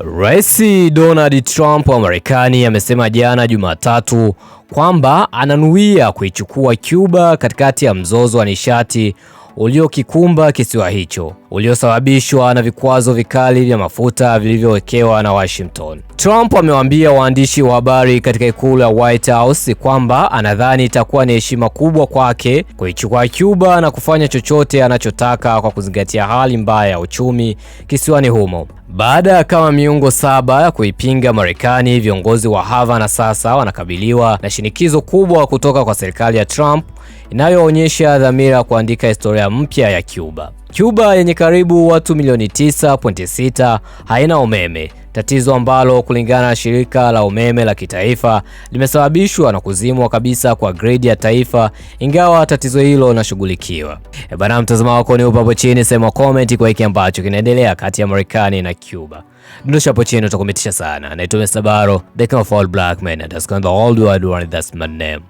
Rais Donald Trump wa Marekani amesema jana Jumatatu kwamba ananuia kuichukua Cuba katikati ya mzozo wa nishati uliokikumba kisiwa hicho uliosababishwa na vikwazo vikali vya mafuta vilivyowekewa na Washington. Trump amewaambia waandishi wa habari katika ikulu ya White House kwamba anadhani itakuwa ni heshima kubwa kwake kuichukua Cuba na kufanya chochote anachotaka kwa kuzingatia hali mbaya ya uchumi kisiwani humo. Baada ya kama miongo 7 ya kuipinga Marekani, viongozi wa Havana sasa wanakabiliwa na shinikizo kubwa kutoka kwa serikali ya Trump inayoonyesha dhamira ya kuandika historia mpya ya Cuba. Cuba yenye karibu watu milioni 9.6 haina umeme, tatizo ambalo kulingana na shirika la umeme la kitaifa limesababishwa na kuzimwa kabisa kwa gridi ya taifa, ingawa tatizo hilo linashughulikiwa. Bana, mtazamo wako ni upo hapo chini, sema comment kwa hiki ambacho kinaendelea kati ya Marekani na Cuba. Ndosha hapo chini, utakometisha sana. Naitwa Mr. Baro, the king of all black men, and that's kind of all the world, that's my name.